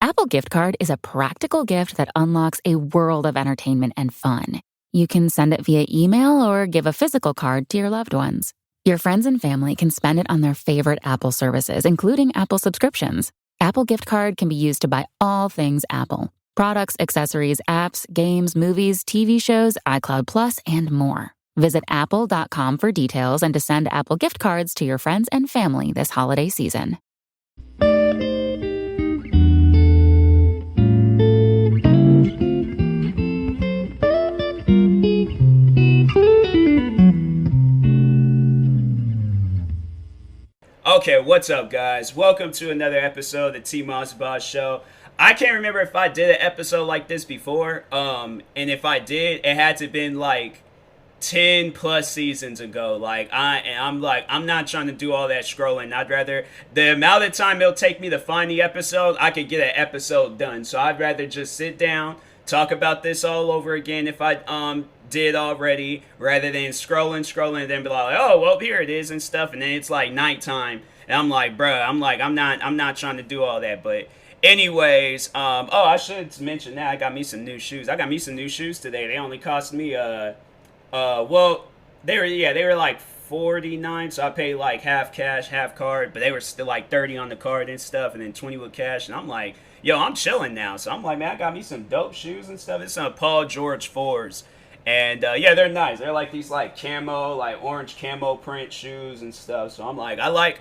Apple Gift Card is a practical gift that unlocks a world of entertainment and fun. You can send it via email or give a physical card to your loved ones. Your friends and family can spend it on their favorite Apple services, including Apple subscriptions. Apple Gift Card can be used to buy all things Apple: products, accessories, apps, games, movies, TV shows, iCloud Plus, and more. Visit apple.com for details and to send Apple Gift Cards to your friends and family this holiday season. Okay, what's up, guys? Welcome to another episode of the TMossBoss Show. I can't remember if I did an episode like this before, and if I did, it had to have been like 10 plus seasons ago. I'm not trying to do all that scrolling. I'd rather, the amount of time it'll take me to find the episode, I could get an episode done. So I'd rather just sit down, talk about this all over again if I did already, rather than scrolling and then be like, oh well, here it is and stuff, and then it's like nighttime and I'm like, bruh, I'm not trying to do all that. But anyways, I should mention that I got me some new shoes. I got me some new shoes today. They only cost me they were like $49, so I paid like half cash, half card, but they were still like $30 on the card and stuff, and then $20 with cash. And I'm like, yo, I'm chilling now. So I'm like, man, I got me some dope shoes and stuff. It's some Paul George 4s. And they're nice. They're like these like camo, like orange camo print shoes and stuff. So I'm like, I like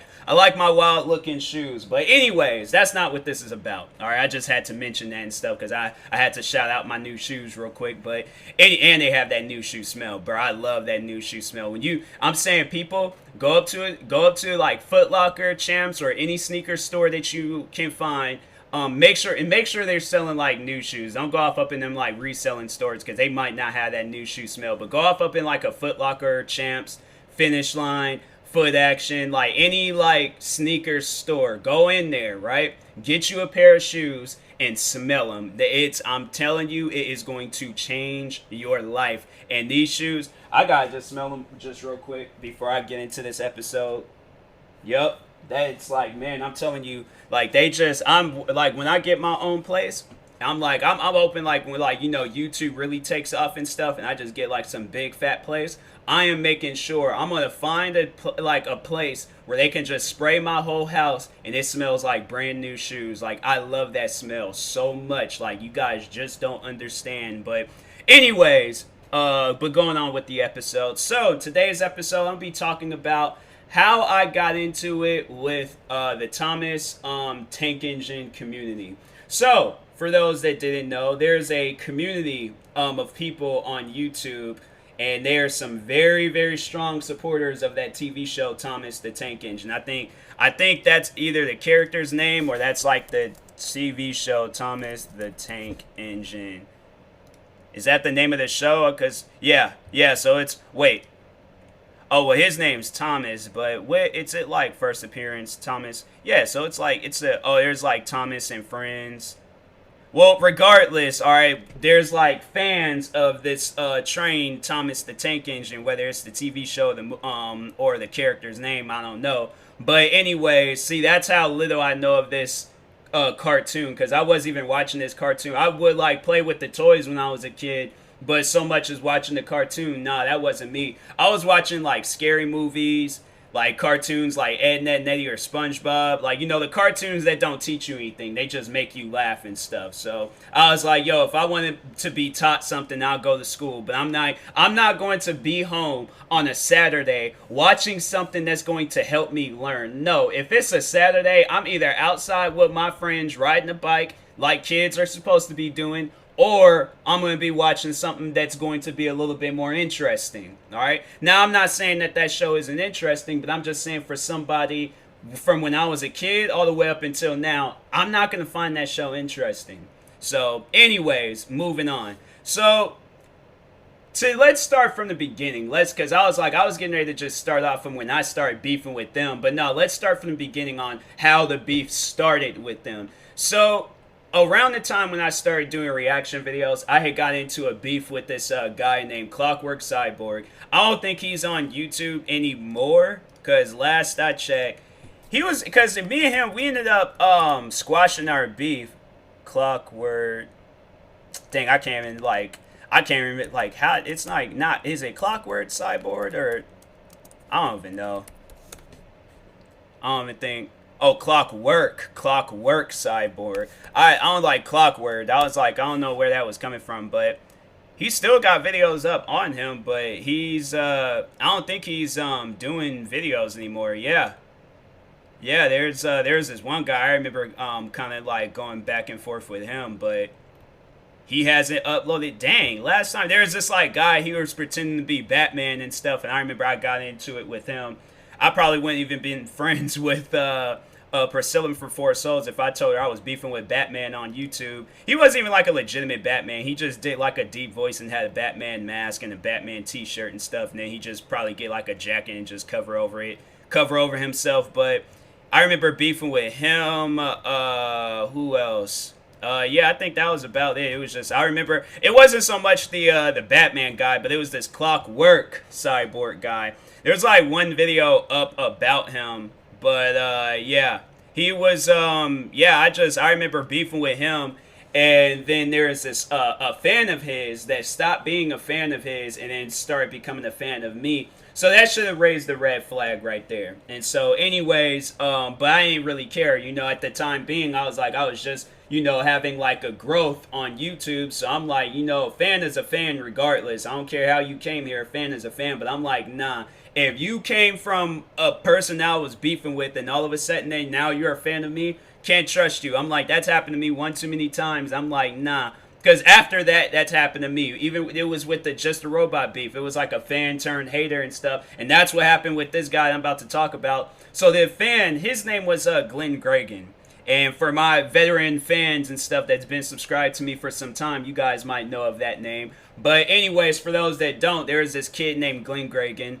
my wild looking shoes. But anyways, that's not what this is about. All right, I just had to mention that and stuff because I had to shout out my new shoes real quick. But and they have that new shoe smell, bro. I love that new shoe smell. I'm saying, people, go up to like Foot Locker, Champs, or any sneaker store that you can find. Make sure they're selling like new shoes. Don't go up in them like reselling stores because they might not have that new shoe smell. But go up in like a Foot Locker, Champs, Finish Line, Foot Action, like any like sneaker store. Go in there, right? Get you a pair of shoes and smell them. I'm telling you, it is going to change your life. And these shoes, I gotta just smell them just real quick before I get into this episode. Yup. That's like, man, I'm telling you, like, I'm like, when I get my own place, I'm open, like, when, like, YouTube really takes off and stuff, and I just get like some big fat place. I am making sure I'm gonna find a place where they can just spray my whole house and it smells like brand new shoes. Like, I love that smell so much. Like, you guys just don't understand. But anyways, but going on with the episode. So today's episode, I'm gonna be talking about how I got into it with the Thomas tank engine community. So, for those that didn't know, there's a community of people on YouTube, and they are some very, very strong supporters of that TV show Thomas the Tank Engine. I think that's either the character's name or that's like the TV show Thomas the Tank Engine. Is that the name of the show? Because yeah. So it's Oh, well, his name's Thomas, but it's it like first appearance, Thomas? Yeah, so it's like, there's like Thomas and Friends. Well, regardless, all right, there's like fans of this train, Thomas the Tank Engine, whether it's the TV show or the character's name, I don't know. But anyway, see, that's how little I know of this cartoon, because I wasn't even watching this cartoon. I would like play with the toys when I was a kid, but so much as watching the cartoon, nah, that wasn't me. I was watching like scary movies, like cartoons like Ed, Edd n Eddy or SpongeBob. Like, the cartoons that don't teach you anything. They just make you laugh and stuff. So I was like, yo, if I wanted to be taught something, I'll go to school. But I'm not going to be home on a Saturday watching something that's going to help me learn. No, if it's a Saturday, I'm either outside with my friends riding a bike like kids are supposed to be doing, or I'm going to be watching something that's going to be a little bit more interesting, all right? Now, I'm not saying that show isn't interesting, but I'm just saying for somebody from when I was a kid all the way up until now, I'm not going to find that show interesting. So, anyways, moving on. So, let's start from the beginning. Because I was getting ready to just start off from when I started beefing with them. But no, let's start from the beginning on how the beef started with them. So, around the time when I started doing reaction videos, I had got into a beef with this guy named Clockwork Cyborg. I don't think he's on YouTube anymore, because last I checked, because me and him, we ended up squashing our beef Clockwork. Dang, I can't remember like how it's like not is it Clockwork Cyborg or I don't even know. I don't even think. Oh, Clockwork Cyborg. I don't like Clockwork. I was like I don't know where that was coming from, but he still got videos up on him, but he's I don't think he's doing videos anymore. Yeah. Yeah, there's this one guy I remember kind of like going back and forth with him, but he hasn't uploaded. Dang, last time there was this like guy, he was pretending to be Batman and stuff, and I remember I got into it with him. I probably wouldn't even been friends with Priscilla from Four Souls if I told her I was beefing with Batman on YouTube. He wasn't even like a legitimate Batman. He just did like a deep voice and had a Batman mask and a Batman t-shirt and stuff, and then he just probably get like a jacket and just cover over himself. But I remember beefing with him. Who else? Yeah, I think that was about it. It was just I remember it wasn't so much the Batman guy, but it was this Clockwork Cyborg guy. There's like one video up about him, but yeah, he was yeah. I remember beefing with him, and then there's this a fan of his that stopped being a fan of his and then started becoming a fan of me. So that should have raised the red flag right there. And so anyways, but I didn't really care, you know, at the time being, I was like, I was just, you know, having like a growth on YouTube. So I'm like, you know, fan is a fan regardless. I don't care how you came here, a fan is a fan. But I'm like, nah, if you came from a person I was beefing with and all of a sudden now you're a fan of me, can't trust you. I'm like, that's happened to me one too many times. I'm like, nah. Because after that, that's happened to me. Even it was with the Just a Robot beef. It was like a fan turned hater and stuff. And that's what happened with this guy I'm about to talk about. So the fan, his name was Glenn Gregan. And for my veteran fans and stuff that's been subscribed to me for some time, you guys might know of that name. But anyways, for those that don't, there's this kid named Glenn Gregan.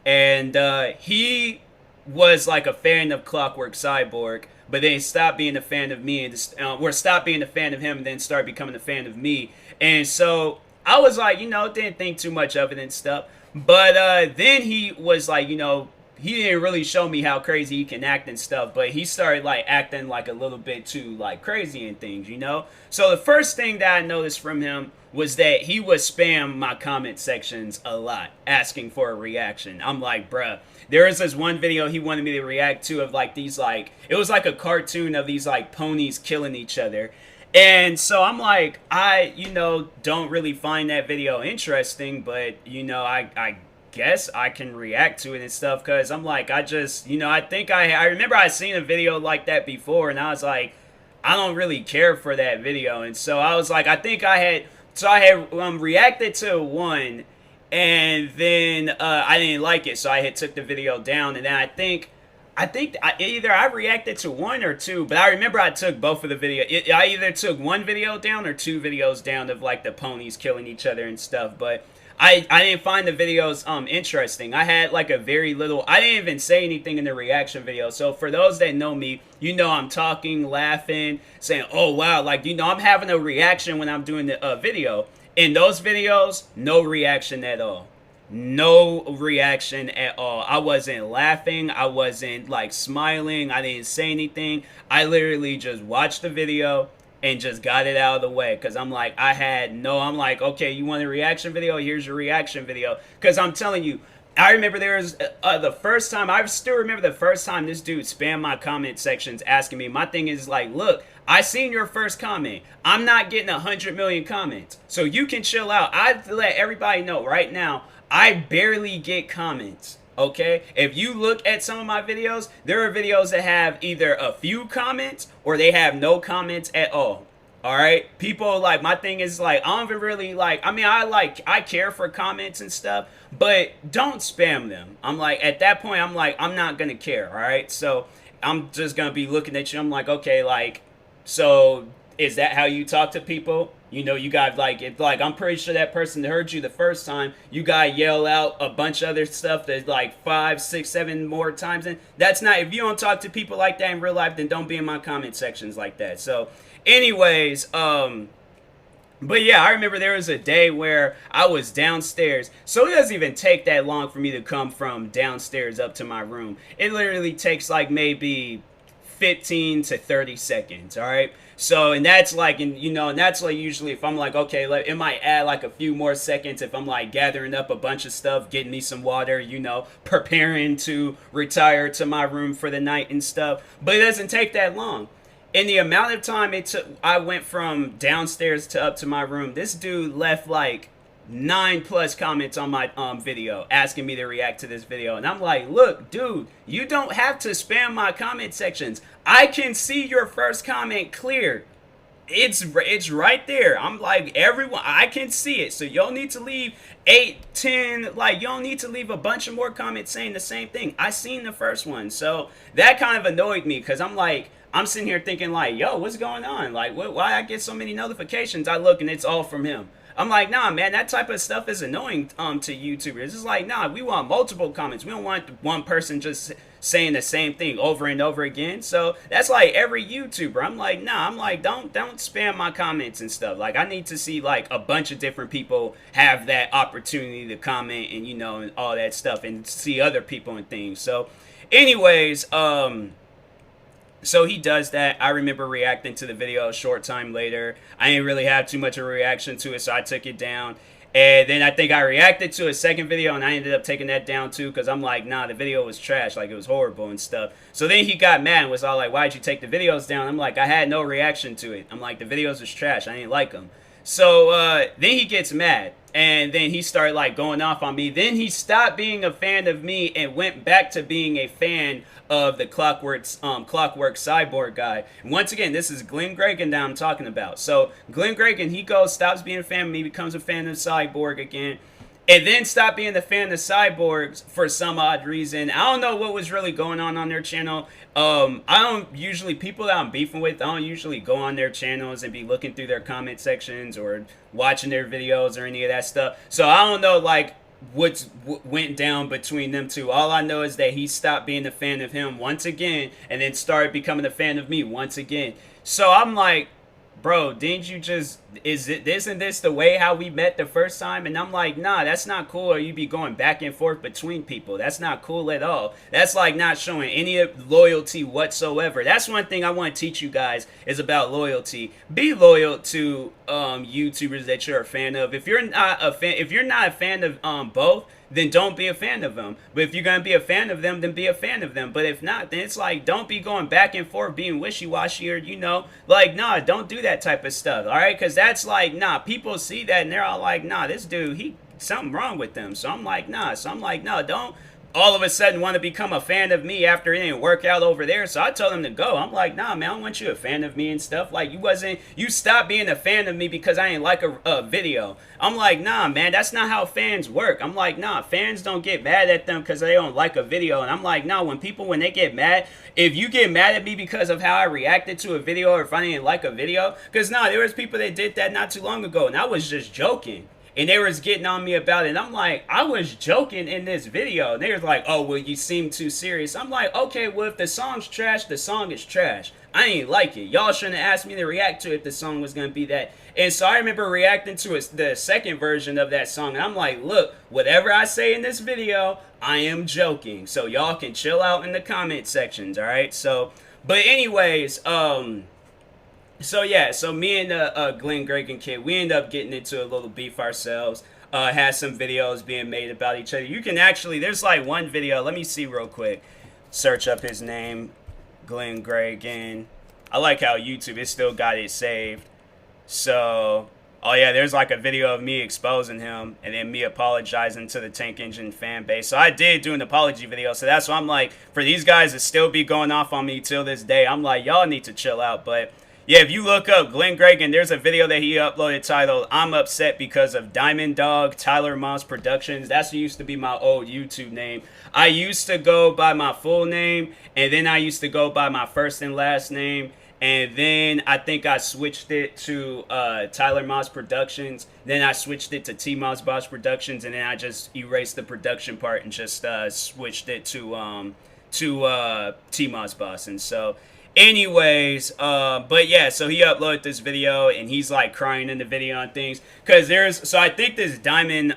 And he was like a fan of Clockwork Cyborg, but then stopped being a fan of me and or stopped being a fan of him and then started becoming a fan of me. And so I was like, you know, didn't think too much of it and stuff. But then he was like, you know, he didn't really show me how crazy he can act and stuff, but he started like acting like a little bit too like crazy and things, you know? So the first thing that I noticed from him was that he would spam my comment sections a lot, asking for a reaction. I'm like, bruh, there was this one video he wanted me to react to of like these like, it was like a cartoon of these like ponies killing each other. And so I'm like, I, you know, don't really find that video interesting, but, you know, I guess I can react to it and stuff, because I'm like, I just, you know, I think I remember I seen a video like that before, and I was like, I don't really care for that video. And so I was like, I think I had reacted to one, and then I didn't like it, so I had took the video down. And then I think either I reacted to one or two, but I remember I took both of the video. I either took one video down or two videos down of like the ponies killing each other and stuff. But I didn't find the videos interesting. I had like a very little. I didn't even say anything in the reaction video. So for those that know me, you know I'm talking, laughing, saying, "Oh wow," like, you know, I'm having a reaction when I'm doing the video. In those videos, no reaction at all. No reaction at all. I wasn't laughing. I wasn't like smiling. I didn't say anything. I literally just watched the video and just got it out of the way, because I'm like, I'm like, okay, you want a reaction video? Here's your reaction video. Because I'm telling you, I remember there was the first time, I still remember the first time this dude spammed my comment sections asking me. My thing is like, look, I seen your first comment. I'm not getting 100 million comments, so you can chill out. I let everybody know right now, I barely get comments. Okay, if you look at some of my videos, there are videos that have either a few comments or they have no comments at all. All right, people, like, my thing is like, I don't even really like, I mean, I care for comments and stuff, but don't spam them. I'm like, at that point, I'm like, I'm not gonna care. All right, so I'm just gonna be looking at you. I'm like, okay, like, so is that how you talk to people? You know, you got like, it's like, I'm pretty sure that person that heard you the first time, you got yell out a bunch of other stuff that's like 5, 6, 7 more times. And that's not, if you don't talk to people like that in real life, then don't be in my comment sections like that. So anyways, but yeah, I remember there was a day where I was downstairs. So it doesn't even take that long for me to come from downstairs up to my room. It literally takes like maybe 15 to 30 seconds. All right. So, and that's like, and and that's like usually if I'm like, okay, like, it might add like a few more seconds if I'm like gathering up a bunch of stuff, getting me some water, preparing to retire to my room for the night and stuff. But it doesn't take that long. In the amount of time it took, I went from downstairs to up to my room. This dude left like 9+ comments on my video asking me to react to this video, and I'm like, look, dude, you don't have to spam my comment sections. I can see your first comment clear. It's right there. I'm like, everyone, I can see it. So you don't need to leave 8, 10, like, you don't need to leave a bunch of more comments saying the same thing. I seen the first one. So that kind of annoyed me, because I'm like, I'm sitting here thinking like, yo, what's going on? Like, why I get so many notifications? I look and it's all from him. I'm like, nah, man, that type of stuff is annoying to YouTubers. It's like, nah, we want multiple comments. We don't want one person just saying the same thing over and over again. So that's like every YouTuber. I'm like, nah, I'm like, don't spam my comments and stuff. Like, I need to see like a bunch of different people have that opportunity to comment and and all that stuff, and see other people and things. So anyways, so he does that. I remember reacting to the video a short time later. I didn't really have too much of a reaction to it, so I took it down. And then I think I reacted to a second video, and I ended up taking that down too, because I'm like, nah, the video was trash. Like, it was horrible and stuff. So then he got mad and was all like, why'd you take the videos down? I'm like, I had no reaction to it. I'm like, the videos was trash. I didn't like them. So then he gets mad, and then he started like going off on me. Then he stopped being a fan of me and went back to being a fan of the Clockwork Cyborg guy. And once again, this is Glenn Gregan that I'm talking about. So Glenn Gregan, he stops being a fan of me, becomes a fan of Cyborg again, and then stopped being the fan of Cyborgs for some odd reason. I don't know what was really going on their channel. I don't usually, people that I'm beefing with, I don't usually go on their channels and be looking through their comment sections or watching their videos or any of that stuff. So I don't know like what went down between them two. All I know is that he stopped being a fan of him once again, and then started becoming a fan of me once again. So I'm like, bro, didn't you just, isn't this the way how we met the first time? And I'm like, nah, that's not cool. Or you be going back and forth between people. That's not cool at all. That's like not showing any loyalty whatsoever. That's one thing I want to teach you guys is about loyalty. Be loyal to YouTubers that you're a fan of. If you're not a fan of both, then don't be a fan of them. But if you're going to be a fan of them, then be a fan of them. But if not, then it's like, don't be going back and forth, being wishy-washy, or, like, nah, don't do that type of stuff, all right? Because that's like, nah, people see that and they're all like, nah, this dude, something wrong with them. So I'm like, nah. So I'm like, no, don't all of a sudden want to become a fan of me after it didn't work out over there. So I told him to go. I'm like, nah, man, I don't want you a fan of me and stuff. Like, you stopped being a fan of me because I didn't like a video. I'm like, nah, man, that's not how fans work. I'm like, nah, fans don't get mad at them because they don't like a video. And I'm like, nah, when they get mad, if you get mad at me because of how I reacted to a video or if I didn't like a video, because nah, there was people that did that not too long ago, and I was just joking. And they was getting on me about it. And I'm like, I was joking in this video. And they was like, oh, well, you seem too serious. I'm like, okay, well, if the song's trash, the song is trash. I ain't like it. Y'all shouldn't have asked me to react to it if the song was going to be that. And so I remember reacting to the second version of that song. And I'm like, look, whatever I say in this video, I am joking. So y'all can chill out in the comment sections, all right? So, but anyways, so yeah, so me and Glenn Gregan kid, we end up getting into a little beef ourselves. Had some videos being made about each other. You can actually, there's like one video, let me see real quick. Search up his name, Glenn Gregan. I like how YouTube, it still got it saved. So, oh yeah, there's like a video of me exposing him and then me apologizing to the Tank Engine fan base. So I did do an apology video. So that's why I'm like, for these guys to still be going off on me till this day, I'm like, y'all need to chill out. But yeah, if you look up Glenn Gregan, there's a video that he uploaded titled, I'm upset because of Diamond Dog, Tyler Moss Productions. That used to be my old YouTube name. I used to go by my full name, and then I used to go by my first and last name. And then I think I switched it to Tyler Moss Productions. Then I switched it to TMossBoss Productions, and then I just erased the production part and just switched it to TMossBoss. And so, anyways, but yeah, so he uploaded this video and he's like crying in the video and things. So I think this Diamond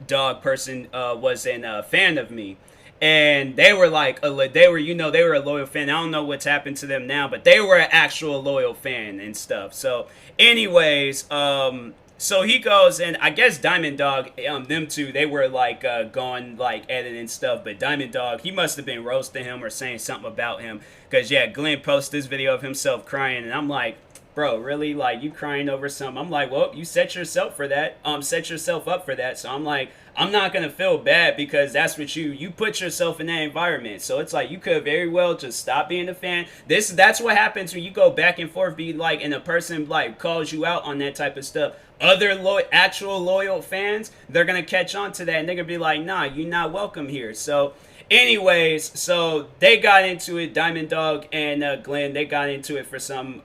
Dog person was a fan of me. and they were like they were, they were a loyal fan. I don't know what's happened to them now, but they were an actual loyal fan and stuff. So anyways, so he goes, and I guess Diamond Dog, them two, they were like going like at it and stuff. But Diamond Dog, he must have been roasting him or saying something about him, because yeah, Glenn posted this video of himself crying, and I'm like, bro, really? Like, you crying over something? I'm like, well, you set yourself for that. Set yourself up for that. So I'm like, I'm not gonna feel bad, because that's what you put yourself in that environment. So it's like, you could very well just stop being a fan. That's what happens when you go back and forth, be like, and a person like calls you out on that type of stuff. Other actual loyal fans, they're gonna catch on to that, and they're gonna be like, nah, you're not welcome here. So anyways, so they got into it, Diamond Dog and Glenn, they got into it for some,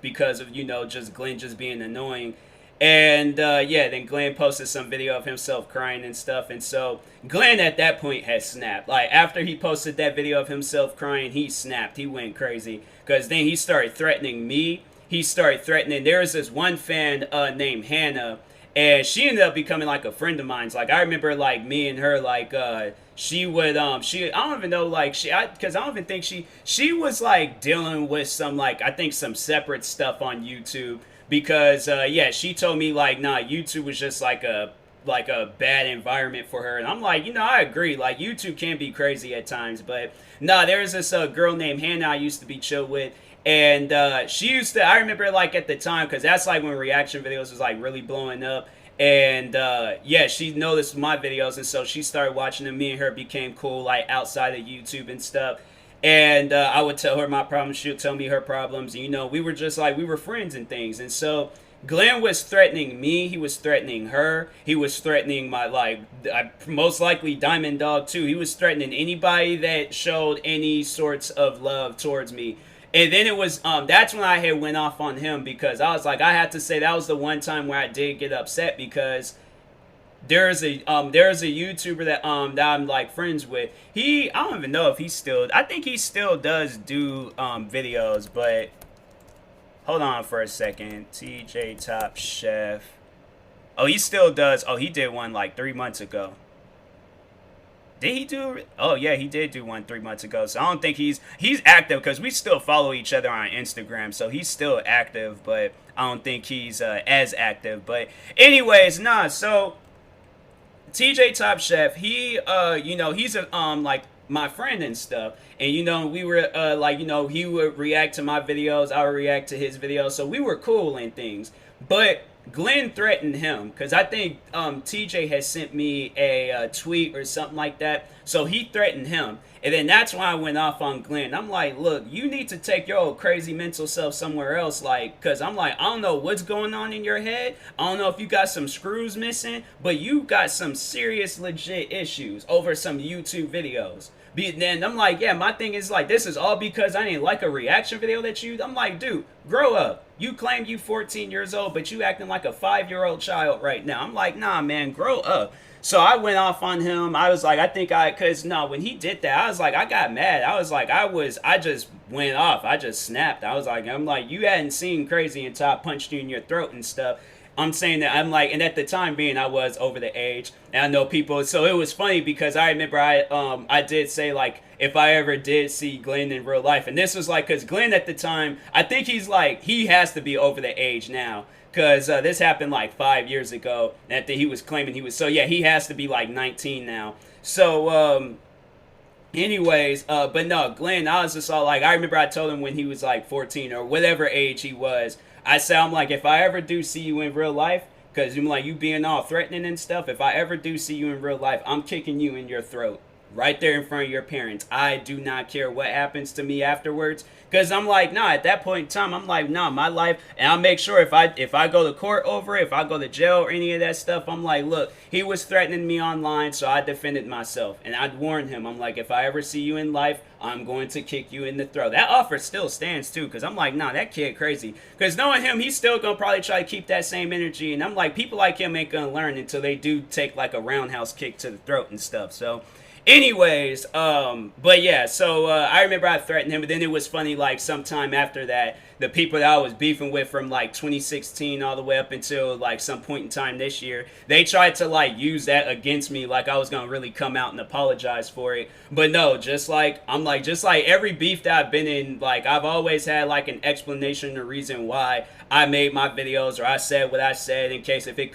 because of, just Glenn just being annoying. And yeah, then Glenn posted some video of himself crying and stuff. And so Glenn at that point had snapped. Like, after he posted that video of himself crying, he snapped. He went crazy, because then he started threatening me. He started threatening. There was this one fan named Hannah, and she ended up becoming like a friend of mine. Like, I remember like me and her, like she would I don't even know, like because I don't even think she was like dealing with some, like, I think some separate stuff on YouTube, because yeah, she told me like, nah, YouTube was just like a bad environment for her. And I'm like, I agree, like YouTube can be crazy at times, but nah, there's this girl named Hannah I used to be chill with. And she used to, I remember like at the time, because that's like when reaction videos was like really blowing up. And yeah, she noticed my videos, and so she started watching them. Me and her became cool, like outside of YouTube and stuff. And I would tell her my problems, she would tell me her problems. And, we were just like, we were friends and things. And so Glenn was threatening me, he was threatening her, he was threatening my, like, most likely Diamond Dog too. He was threatening anybody that showed any sorts of love towards me. And then it was, that's when I had went off on him, because I was like, I had to say that was the one time where I did get upset, because there's a YouTuber that I'm like friends with. I don't even know if I think he still does do videos, but hold on for a second. TJ Top Chef. Oh, he still does. Oh, he did one like 3 months ago. Did he do? Oh yeah, he did do one 3 months ago. So I don't think he's active, because we still follow each other on Instagram. So he's still active, but I don't think he's as active. But anyways, nah. So TJ Top Chef, he he's a like my friend and stuff. And we were like, he would react to my videos, I would react to his videos. So we were cool and things. But Glenn threatened him, because I think TJ had sent me a tweet or something like that. So he threatened him. And then that's why I went off on Glenn. I'm like, look, you need to take your old crazy mental self somewhere else. Like, because I'm like, I don't know what's going on in your head. I don't know if you got some screws missing, but you got some serious legit issues over some YouTube videos. Then I'm like, yeah, my thing is like, this is all because I didn't like a reaction video that I'm like, dude, grow up. You claim you 14 years old, but you acting like a 5-year-old child right now. I'm like, nah, man, grow up. So I went off on him. I was like, when he did that, I was like, I got mad. I was like, I just went off. I just snapped. I'm like, you hadn't seen crazy until I punched you in your throat and stuff. I'm saying that I'm like, and at the time being, I was over the age, and I know people, so it was funny, because I remember I did say, like, if I ever did see Glenn in real life, and this was like, because Glenn at the time, I think he's like, he has to be over the age now, because this happened like 5 years ago, that he was claiming he was, so yeah, he has to be like 19 now. So anyways, but no, Glenn, I was just all like, I remember I told him when he was like 14 or whatever age he was, I said, I'm like, if I ever do see you in real life, because you're like, you being all threatening and stuff, if I ever do see you in real life, I'm kicking you in your throat. Right there in front of your parents. I do not care what happens to me afterwards. Because I'm like, nah, at that point in time, I'm like, nah, my life, and I'll make sure if I go to court over it, if I go to jail or any of that stuff, I'm like, look, he was threatening me online, so I defended myself. And I'd warn him, I'm like, if I ever see you in life, I'm going to kick you in the throat. That offer still stands too, because I'm like, nah, that kid crazy. Because knowing him, he's still going to probably try to keep that same energy. And I'm like, people like him ain't going to learn until they do take like a roundhouse kick to the throat and stuff. So anyways, but yeah, so I remember I threatened him, but then it was funny, like sometime after that, the people that I was beefing with from like 2016 all the way up until like some point in time this year, they tried to like use that against me, like I was gonna really come out and apologize for it. But no, just like just like every beef that I've been in, like I've always had like an explanation or reason why I made my videos or I said what I said, in case if it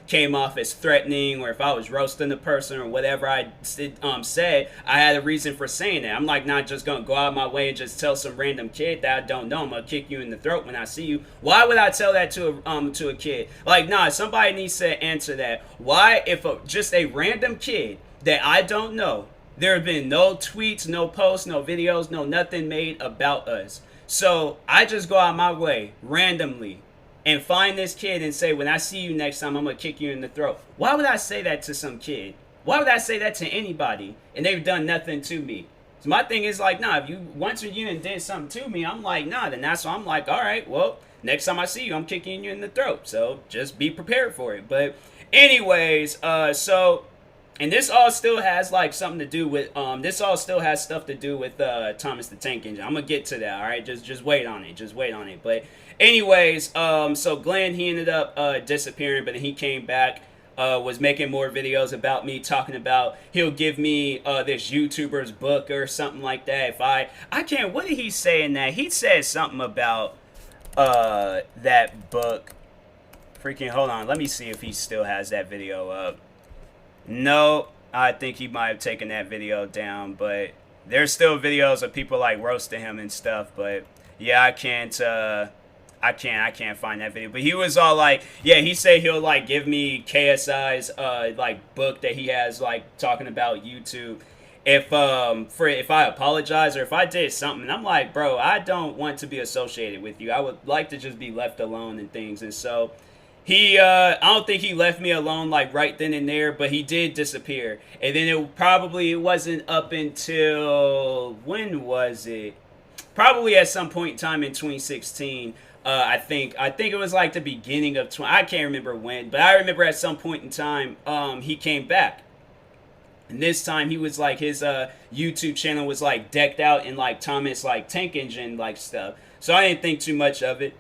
came off as threatening, or if I was roasting the person or whatever I said, I had a reason for saying that. I'm like not just gonna go out of my way and just tell some random kid that I don't know I'm gonna kick you in the throat when I see you. Why would I tell that to a kid? Like, nah, somebody needs to answer that. Why, if just a random kid that I don't know, there have been no tweets, no posts, no videos, no nothing made about us. So I just go out my way randomly and find this kid and say, when I see you next time, I'm gonna kick you in the throat. Why would I say that to some kid? Why would I say that to anybody? And they've done nothing to me. So my thing is like, nah, if you once you did something to me, I'm like, nah, then that's why I'm like, all right, well, next time I see you, I'm kicking you in the throat. So just be prepared for it. But anyways, so, and this all still has like something to do with this all still has stuff to do with Thomas the Tank Engine. I'm gonna get to that. All right, just wait on it. Just wait on it. But anyways, so Glenn, he ended up disappearing, but then he came back. Was making more videos about me, talking about he'll give me this YouTuber's book or something like that. If I can't, what did he say in that? He said something about that book. Freaking, hold on, let me see if he still has that video up. No, I think he might have taken that video down, but there's still videos of people like roasting him and stuff. But yeah, I can't find that video. But he was all like, yeah, he said he'll like give me KSI's like book that he has like talking about YouTube if I apologize or if I did something. I'm like, bro, I don't want to be associated with you. I would like to just be left alone and things. And so he I don't think he left me alone like right then and there, but he did disappear. And then it wasn't up until, when was it? Probably at some point in time in 2016. I think it was like the beginning of I can't remember when, but I remember at some point in time he came back. And this time he was like, his YouTube channel was like decked out in like Thomas like Tank Engine like stuff. So I didn't think too much of it.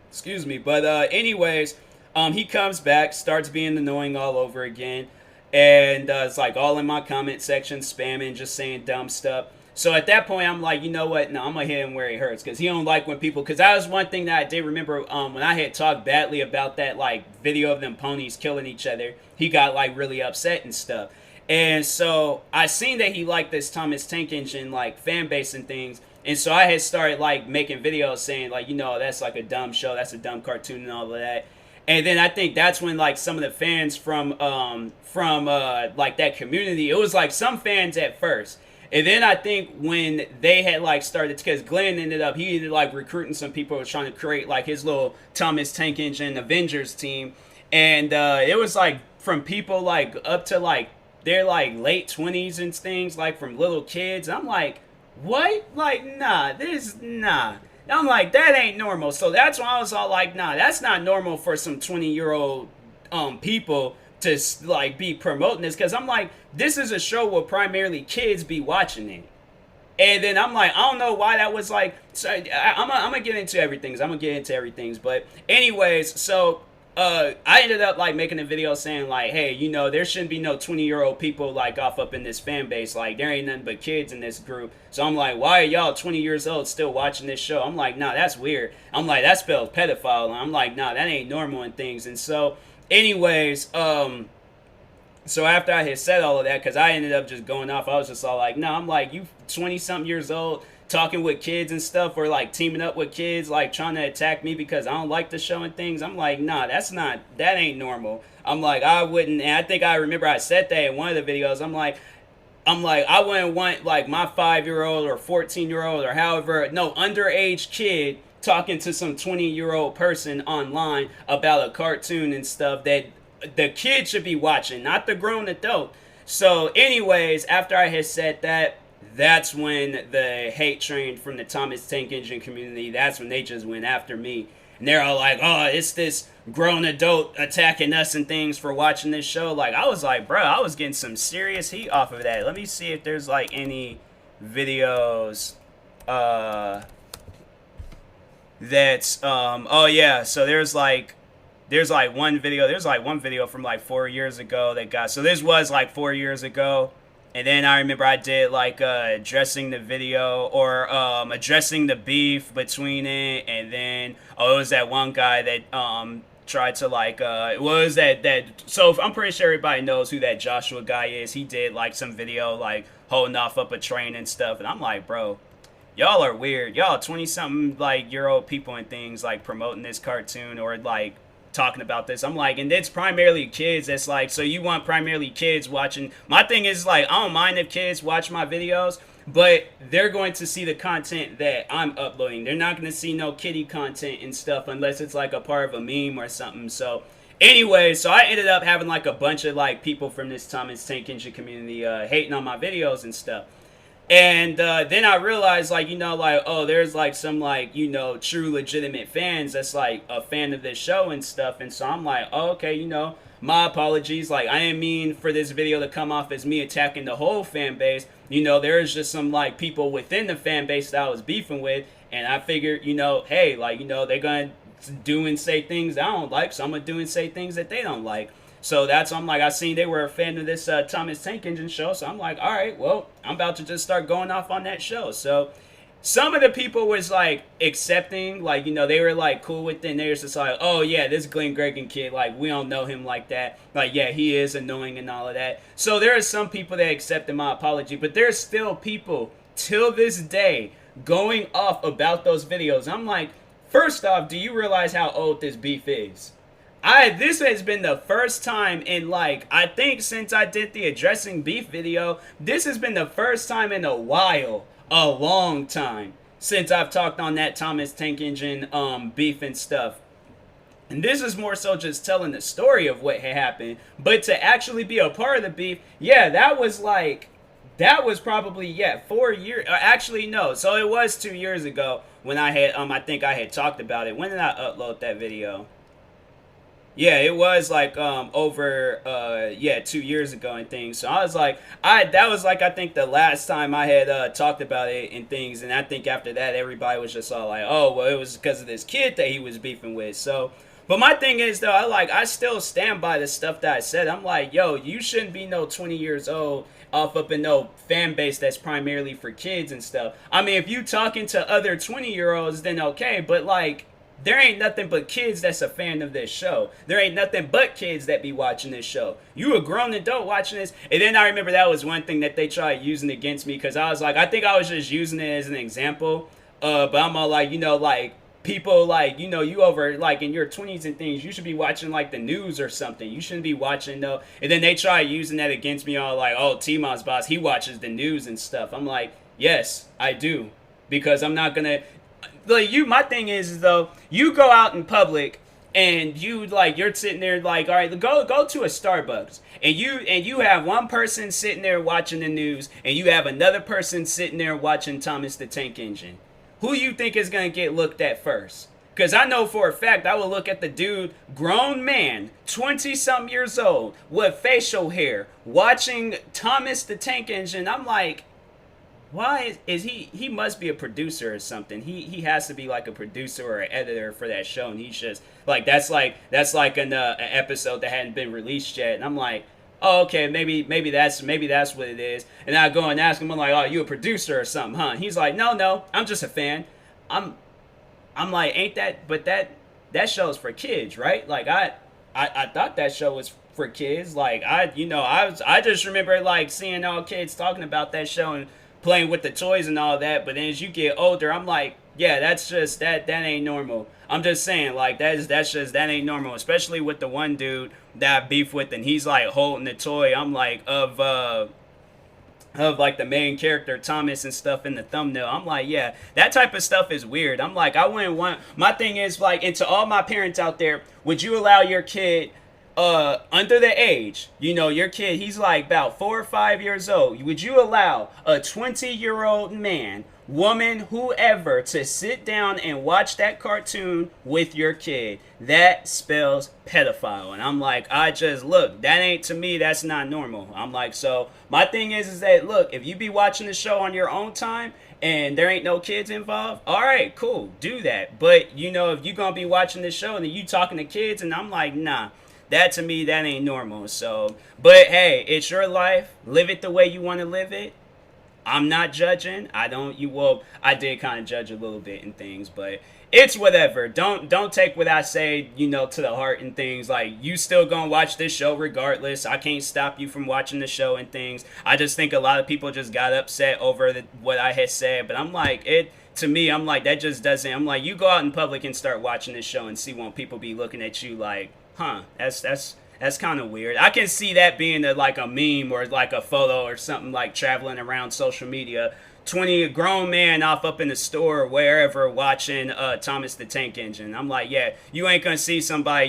Excuse me. But anyways, he comes back, starts being annoying all over again. And it's like all in my comment section, spamming, just saying dumb stuff. So at that point, I'm like, you know what? No, I'm going to hit him where he hurts. Because he don't like when people... Because that was one thing that I did remember when I had talked badly about that, like, video of them ponies killing each other. He got, like, really upset and stuff. And so I seen that he liked this Thomas Tank Engine, like, fan base and things. And so I had started, like, making videos saying, like, you know, that's, like, a dumb show. That's a dumb cartoon and all of that. And then I think that's when, like, some of the fans from like, that community... It was, like, some fans at first... And then I think when they had like started, because Glenn ended up like recruiting some people who was trying to create like his little Thomas Tank Engine Avengers team. And it was like from people like up to like their like late 20s and things, like from little kids. I'm like, what? Like, nah. I'm like, that ain't normal. So that's why I was all like, nah, that's not normal for some 20-year-old people to like be promoting this, because I'm like, this is a show where primarily kids be watching it. And then I'm like, I don't know why that was like, so I'm gonna get into everything, but anyways, so I ended up like making a video saying like, hey, you know, there shouldn't be no 20-year-old people like off up in this fan base. Like, there ain't nothing but kids in this group. So I'm like, why are y'all 20 years old still watching this show? I'm like, nah, that's weird. I'm like, that spells pedophile. And I'm like, nah, that ain't normal and things. And so anyways, so after I had said all of that, because I ended up just going off, I was just all like, no, I'm like, you 20-something years old, talking with kids and stuff, or like teaming up with kids, like trying to attack me because I don't like the show and things. I'm like, nah, that ain't normal. I'm like, I wouldn't, and I think I remember I said that in one of the videos. I'm like, I wouldn't want like my 5-year-old or 14-year-old or however, no, underage kid talking to some 20-year-old person online about a cartoon and stuff that the kid should be watching, not the grown adult. So anyways, after I had said that, that's when the hate train from the Thomas Tank Engine community, that's when they just went after me. And they're all like, oh, it's this grown adult attacking us and things for watching this show. Like, I was like, bro, I was getting some serious heat off of that. Let me see if there's like any videos. that's oh yeah, so there's like one video from like 4 years ago that got, so this was like 4 years ago. And then I remember I did like addressing the video, or addressing the beef between it. And then it was that one guy that tried to like it was that so I'm pretty sure everybody knows who that Joshua guy is. He did like some video like holding off up a train and stuff. And I'm like, bro, y'all are weird. Y'all 20 something like year old people and things like promoting this cartoon or like talking about this. I'm like, and it's primarily kids. That's like, so you want primarily kids watching. My thing is like, I don't mind if kids watch my videos, but they're going to see the content that I'm uploading. They're not going to see no kiddie content and stuff unless it's like a part of a meme or something. So anyway, so I ended up having like a bunch of like people from this Thomas Tank Engine community hating on my videos and stuff. And then I realized, like, like, oh, there's, like, some, like, true legitimate fans that's, like, a fan of this show and stuff. And so I'm like, oh, okay, my apologies. Like, I didn't mean for this video to come off as me attacking the whole fan base. There's just some, like, people within the fan base that I was beefing with. And I figured, hey, like, they're going to do and say things I don't like. So I'm going to do and say things that they don't like. So that's, I'm like, I seen they were a fan of this Thomas Tank Engine show. So I'm like, all right, well, I'm about to just start going off on that show. So some of the people was like accepting, like, they were like cool with it. And they was just like, oh yeah, this Glenn Gregan kid, like, we don't know him like that. Like, yeah, he is annoying and all of that. So there are some people that accepted my apology, but there's still people till this day going off about those videos. I'm like, first off, do you realize how old this beef is? This has been the first time in, like, I think since I did the addressing beef video, this has been the first time in a while, a long time, since I've talked on that Thomas Tank Engine beef and stuff. And this is more so just telling the story of what had happened. But to actually be a part of the beef, yeah, that was probably, 4 years. Actually, no. So it was 2 years ago when I had, I think I had talked about it. When did I upload that video? Yeah, it was like over 2 years ago and things. So I was like, that was like, I think the last time I had talked about it and things. And I think after that everybody was just all like, oh, well, it was because of this kid that he was beefing with. So, but my thing is though, I still stand by the stuff that I said. I'm like, yo, you shouldn't be no 20 years old off up in no fan base that's primarily for kids and stuff. I mean, if you talking to other 20-year-olds, then okay, but like, there ain't nothing but kids that's a fan of this show. There ain't nothing but kids that be watching this show. You a grown adult watching this. And then I remember that was one thing that they tried using against me, because I was like, I think I was just using it as an example. But I'm all like, like, people like, you over like in your 20s and things, you should be watching like the news or something. You shouldn't be watching though. And then they try using that against me, all like, oh, TMossBoss, he watches the news and stuff. I'm like, yes, I do. Because I'm not gonna, like, my thing is though, you go out in public and you're sitting there like, all right, go to a Starbucks, and you have one person sitting there watching the news, and you have another person sitting there watching Thomas the Tank Engine. Who you think is gonna get looked at first? Because I know for a fact I will look at the dude, grown man, 20-something years old, with facial hair, watching Thomas the Tank Engine. I'm like, why is he must be a producer or something. He has to be like a producer or an editor for that show, and he's just like, that's like an episode that hadn't been released yet. And I'm like, oh, okay, maybe that's what it is. And I go and ask him, I'm like, oh, you a producer or something, huh? And he's like, no, I'm just a fan. I'm like, ain't that, but that show's for kids, right? Like, I thought that show was for kids. Like, I just remember like seeing all kids talking about that show and playing with the toys and all that. But then as you get older, I'm like, yeah, that's just that ain't normal. I'm just saying, like, that ain't normal, especially with the one dude that I beef with, and he's like holding the toy, I'm like, of like the main character Thomas and stuff in the thumbnail. I'm like, yeah, that type of stuff is weird. I'm like, I wouldn't want, my thing is like, and to all my parents out there, would you allow your kid under the age, your kid, he's like about 4 or 5 years old, would you allow a 20-year-old man, woman, whoever, to sit down and watch that cartoon with your kid? That spells pedophile. And I'm like, look, that ain't, to me, that's not normal. I'm like, so my thing is that, look, if you be watching the show on your own time and there ain't no kids involved, all right, cool, do that. But you know, if you gonna be watching this show and then you talking to kids, and I'm like, nah, that to me, that ain't normal. So, but hey, it's your life. Live it the way you want to live it. I'm not judging. I don't. You well, I did kind of judge a little bit in things, but it's whatever. Don't take what I say, you know, to the heart and things. Like, you still gonna watch this show regardless. I can't stop you from watching the show and things. I just think a lot of people just got upset over what I had said, but I'm like, it to me, I'm like, that just doesn't. I'm like, you go out in public and start watching this show and see, won't people be looking at you like, huh? That's kind of weird. I can see that being like a meme or like a photo or something, like traveling around social media. 20 a grown man off up in the store or wherever watching Thomas the Tank Engine. I'm like, yeah, you ain't gonna see somebody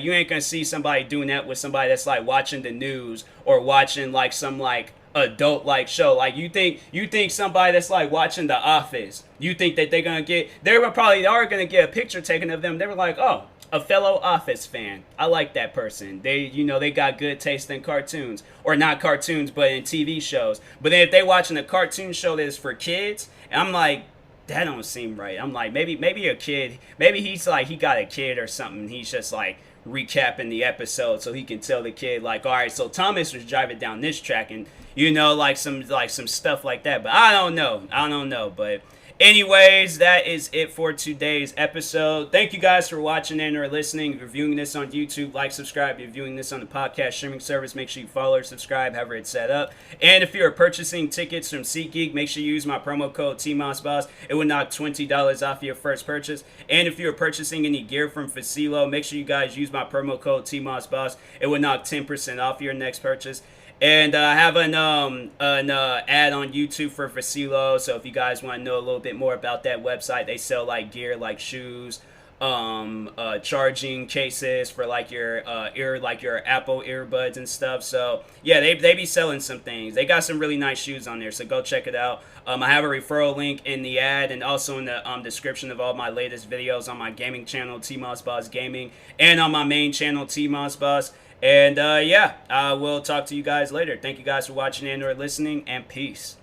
doing that with somebody that's like watching the news or watching like some like adult like show. Like, you think somebody that's like watching The Office, you think that they are gonna get a picture taken of them. They were like, oh, a fellow Office fan. I like that person. They got good taste in cartoons. Or not cartoons, but in TV shows. But then if they watching a cartoon show that is for kids, and I'm like, that don't seem right. I'm like, maybe a kid, maybe he's like, he got a kid or something. He's just like recapping the episode so he can tell the kid like, all right, so Thomas was driving down this track, and like some stuff like that. But I don't know. But anyways, that is it for today's episode. Thank you guys for watching and or listening. If you're viewing this on YouTube, like, subscribe. If you're viewing this on the podcast streaming service, make sure you follow or subscribe, however it's set up. And if you're purchasing tickets from SeatGeek, make sure you use my promo code TMossBoss. It will knock $20 off your first purchase. And if you're purchasing any gear from Facilo, make sure you guys use my promo code TMossBoss. It will knock 10% off your next purchase. And I have an ad on YouTube for Facilo, so if you guys want to know a little bit more about that website, they sell like gear, like shoes, charging cases for like your your Apple earbuds and stuff. So yeah, they be selling some things. They got some really nice shoes on there, so go check it out. I have a referral link in the ad and also in the description of all my latest videos on my gaming channel, TMossBoss Gaming, and on my main channel, TMossBoss. And yeah, I will talk to you guys later. Thank you guys for watching and or listening, and peace.